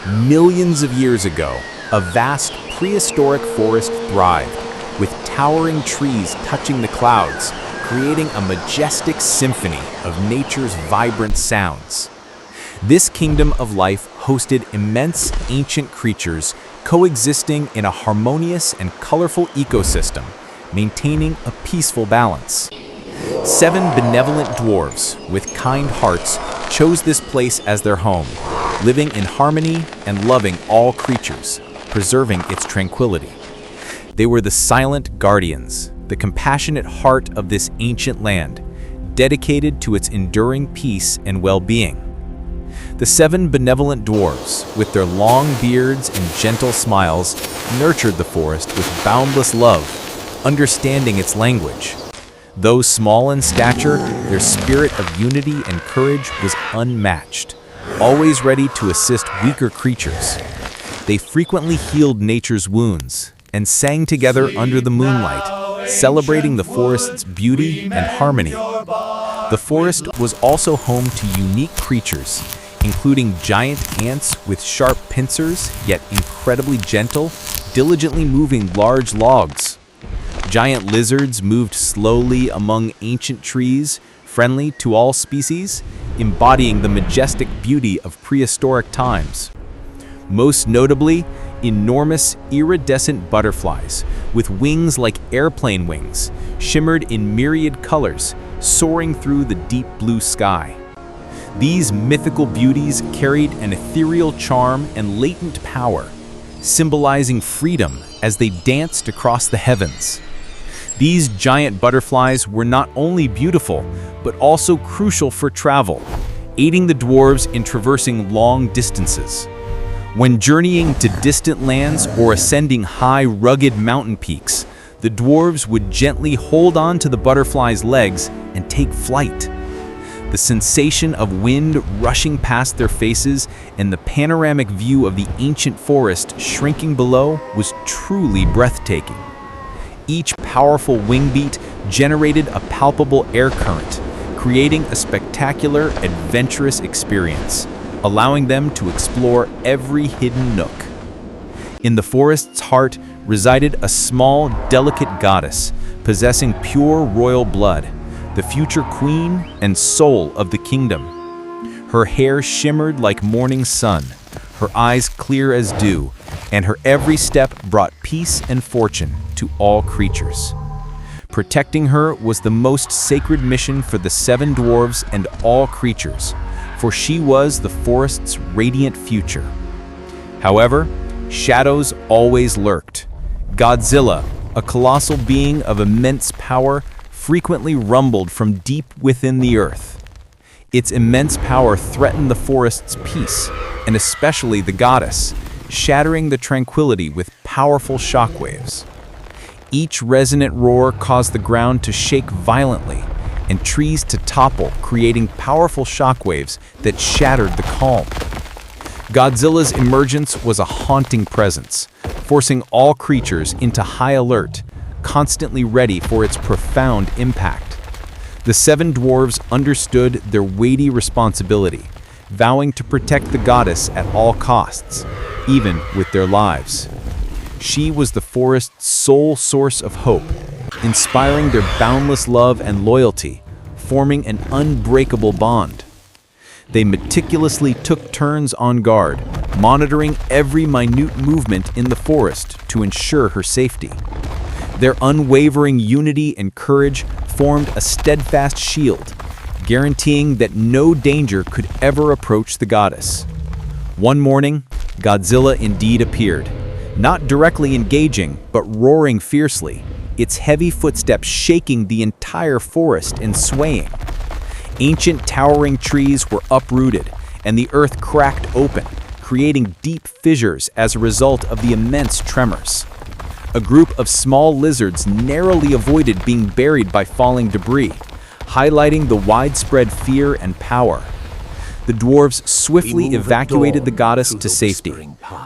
Millions of years ago, a vast prehistoric forest thrived, with towering trees touching the clouds, creating a majestic symphony of nature's vibrant sounds. This kingdom of life hosted immense ancient creatures coexisting in a harmonious and colorful ecosystem, maintaining a peaceful balance. 7 benevolent dwarves with kind hearts chose this place as their home, living in harmony and loving all creatures, preserving its tranquility. They were the silent guardians, the compassionate heart of this ancient land, dedicated to its enduring peace and well-being. The 7 benevolent dwarves, with their long beards and gentle smiles, nurtured the forest with boundless love, understanding its language. Though small in stature, their spirit of unity and courage was unmatched, always ready to assist weaker creatures. They frequently healed nature's wounds and sang together under the moonlight, celebrating the forest's beauty and harmony. The forest was also home to unique creatures, including giant ants with sharp pincers, yet incredibly gentle, diligently moving large logs. Giant lizards moved slowly among ancient trees, friendly to all species, embodying the majestic beauty of prehistoric times. Most notably, enormous iridescent butterflies, with wings like airplane wings, shimmered in myriad colors, soaring through the deep blue sky. These mythical beauties carried an ethereal charm and latent power, symbolizing freedom as they danced across the heavens. These giant butterflies were not only beautiful, but also crucial for travel, aiding the dwarves in traversing long distances. When journeying to distant lands or ascending high, rugged mountain peaks, the dwarves would gently hold on to the butterfly's legs and take flight. The sensation of wind rushing past their faces and the panoramic view of the ancient forest shrinking below was truly breathtaking. Each powerful wing beat generated a palpable air current, creating a spectacular, adventurous experience, allowing them to explore every hidden nook. In the forest's heart resided a small, delicate goddess, possessing pure royal blood, the future queen and soul of the kingdom. Her hair shimmered like morning sun, her eyes clear as dew, and her every step brought peace and fortune to all creatures. Protecting her was the most sacred mission for the 7 dwarves and all creatures, for she was the forest's radiant future. However, shadows always lurked. Godzilla, a colossal being of immense power, frequently rumbled from deep within the earth. Its immense power threatened the forest's peace, and especially the goddess, shattering the tranquility with powerful shockwaves. Each resonant roar caused the ground to shake violently, and trees to topple, creating powerful shockwaves that shattered the calm. Godzilla's emergence was a haunting presence, forcing all creatures into high alert, constantly ready for its profound impact. The 7 dwarves understood their weighty responsibility, vowing to protect the goddess at all costs, even with their lives. She was the forest's sole source of hope, inspiring their boundless love and loyalty, forming an unbreakable bond. They meticulously took turns on guard, monitoring every minute movement in the forest to ensure her safety. Their unwavering unity and courage formed a steadfast shield, guaranteeing that no danger could ever approach the goddess. One morning, Godzilla indeed appeared, not directly engaging, but roaring fiercely, its heavy footsteps shaking the entire forest and swaying. Ancient towering trees were uprooted, and the earth cracked open, creating deep fissures as a result of the immense tremors. A group of small lizards narrowly avoided being buried by falling debris, highlighting the widespread fear and power. The dwarves swiftly evacuated the goddess to safety,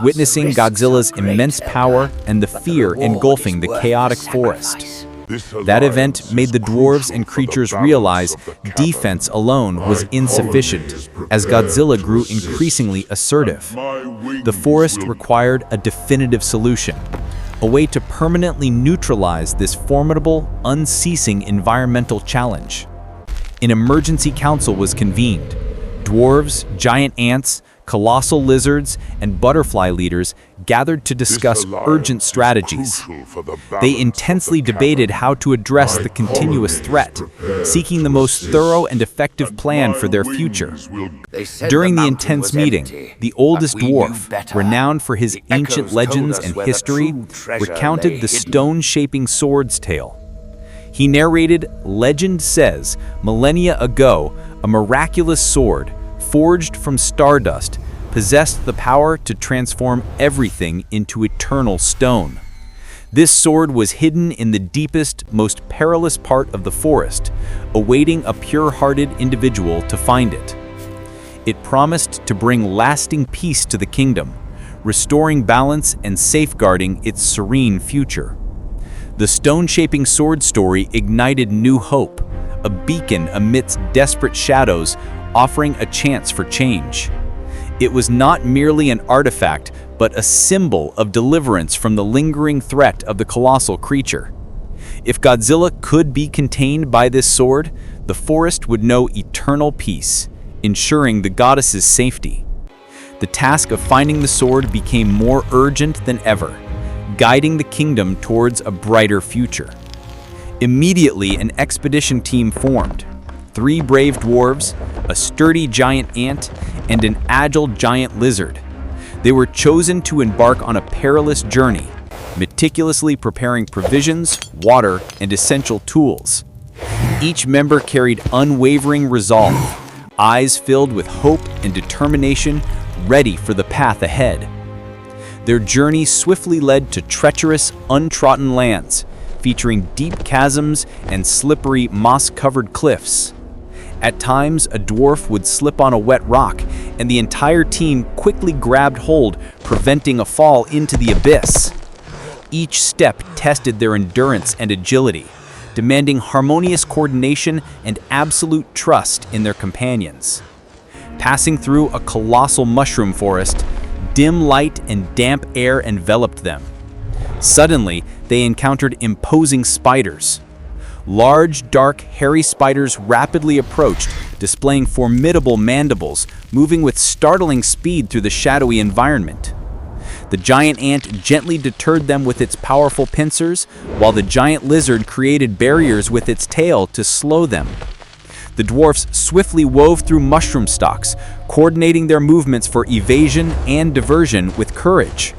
witnessing Godzilla's immense power and the fear engulfing the chaotic forest. That event made the dwarves and creatures realize defense alone was insufficient, as Godzilla grew increasingly assertive. The forest required a definitive solution, a way to permanently neutralize this formidable, unceasing environmental challenge. An emergency council was convened. Dwarves, giant ants, colossal lizards, and butterfly leaders gathered to discuss urgent strategies. They intensely debated how to address the continuous threat, seeking the most thorough and effective plan for their future. During the intense meeting, the oldest dwarf, renowned for his ancient legends and history, recounted the stone-shaping sword's tale. He narrated, "Legend says, millennia ago, a miraculous sword, forged from stardust, possessed the power to transform everything into eternal stone. This sword was hidden in the deepest, most perilous part of the forest, awaiting a pure-hearted individual to find it. It promised to bring lasting peace to the kingdom, restoring balance and safeguarding its serene future." The stone-shaping sword story ignited new hope, a beacon amidst desperate shadows, offering a chance for change. It was not merely an artifact, but a symbol of deliverance from the lingering threat of the colossal creature. If Godzilla could be contained by this sword, the forest would know eternal peace, ensuring the goddess's safety. The task of finding the sword became more urgent than ever, guiding the kingdom towards a brighter future. Immediately, an expedition team formed. 3 brave dwarves, a sturdy giant ant, and an agile giant lizard. They were chosen to embark on a perilous journey, meticulously preparing provisions, water, and essential tools. Each member carried unwavering resolve, eyes filled with hope and determination, ready for the path ahead. Their journey swiftly led to treacherous, untrodden lands, featuring deep chasms and slippery, moss-covered cliffs. At times, a dwarf would slip on a wet rock, and the entire team quickly grabbed hold, preventing a fall into the abyss. Each step tested their endurance and agility, demanding harmonious coordination and absolute trust in their companions. Passing through a colossal mushroom forest, dim light and damp air enveloped them. Suddenly, they encountered imposing spiders. Large, dark, hairy spiders rapidly approached, displaying formidable mandibles, moving with startling speed through the shadowy environment. The giant ant gently deterred them with its powerful pincers, while the giant lizard created barriers with its tail to slow them. The dwarfs swiftly wove through mushroom stalks, coordinating their movements for evasion and diversion with courage.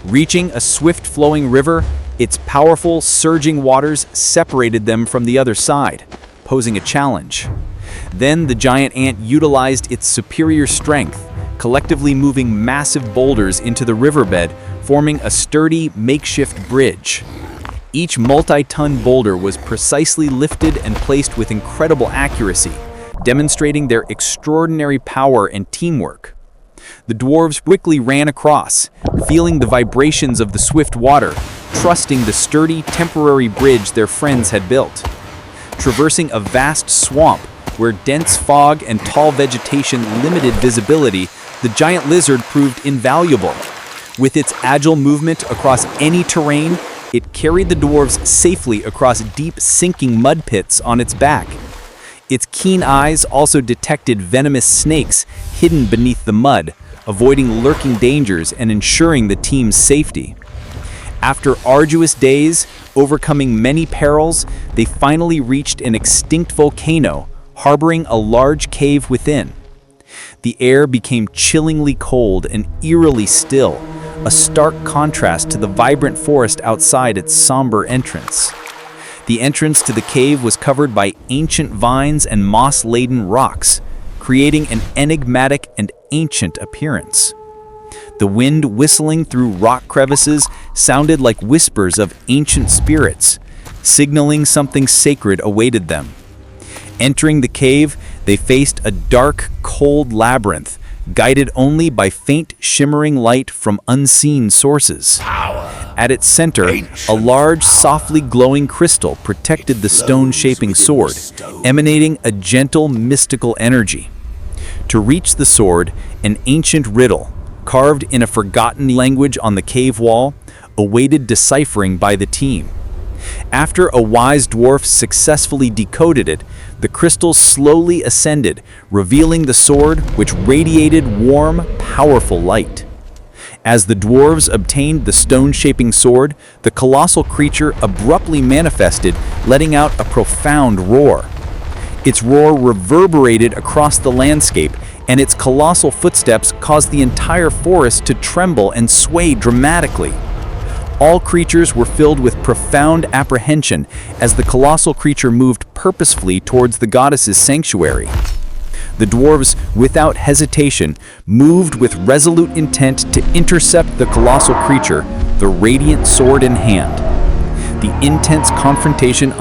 Reaching a swift-flowing river, its powerful, surging waters separated them from the other side, posing a challenge. Then the giant ant utilized its superior strength, collectively moving massive boulders into the riverbed, forming a sturdy, makeshift bridge. Each multi-ton boulder was precisely lifted and placed with incredible accuracy, demonstrating their extraordinary power and teamwork. The dwarves quickly ran across, feeling the vibrations of the swift water, trusting the sturdy, temporary bridge their friends had built. Traversing a vast swamp where dense fog and tall vegetation limited visibility, the giant lizard proved invaluable. With its agile movement across any terrain, it carried the dwarves safely across deep, sinking mud pits on its back. Its keen eyes also detected venomous snakes hidden beneath the mud, avoiding lurking dangers and ensuring the team's safety. After arduous days, overcoming many perils, they finally reached an extinct volcano, harboring a large cave within. The air became chillingly cold and eerily still, a stark contrast to the vibrant forest outside its somber entrance. The entrance to the cave was covered by ancient vines and moss-laden rocks, creating an enigmatic and ancient appearance. The wind whistling through rock crevices sounded like whispers of ancient spirits, signaling something sacred awaited them. Entering the cave, they faced a dark, cold labyrinth guided only by faint shimmering light from unseen sources. At its center, a large, softly glowing crystal protected the stone-shaping sword, emanating a gentle, mystical energy. To reach the sword, an ancient riddle, carved in a forgotten language on the cave wall, awaited deciphering by the team. After a wise dwarf successfully decoded it, the crystal slowly ascended, revealing the sword, which radiated warm, powerful light. As the dwarves obtained the stone-shaping sword, the colossal creature abruptly manifested, letting out a profound roar. Its roar reverberated across the landscape, and its colossal footsteps caused the entire forest to tremble and sway dramatically. All creatures were filled with profound apprehension as the colossal creature moved purposefully towards the goddess's sanctuary. The dwarves, without hesitation, moved with resolute intent to intercept the colossal creature, the radiant sword in hand. The intense confrontation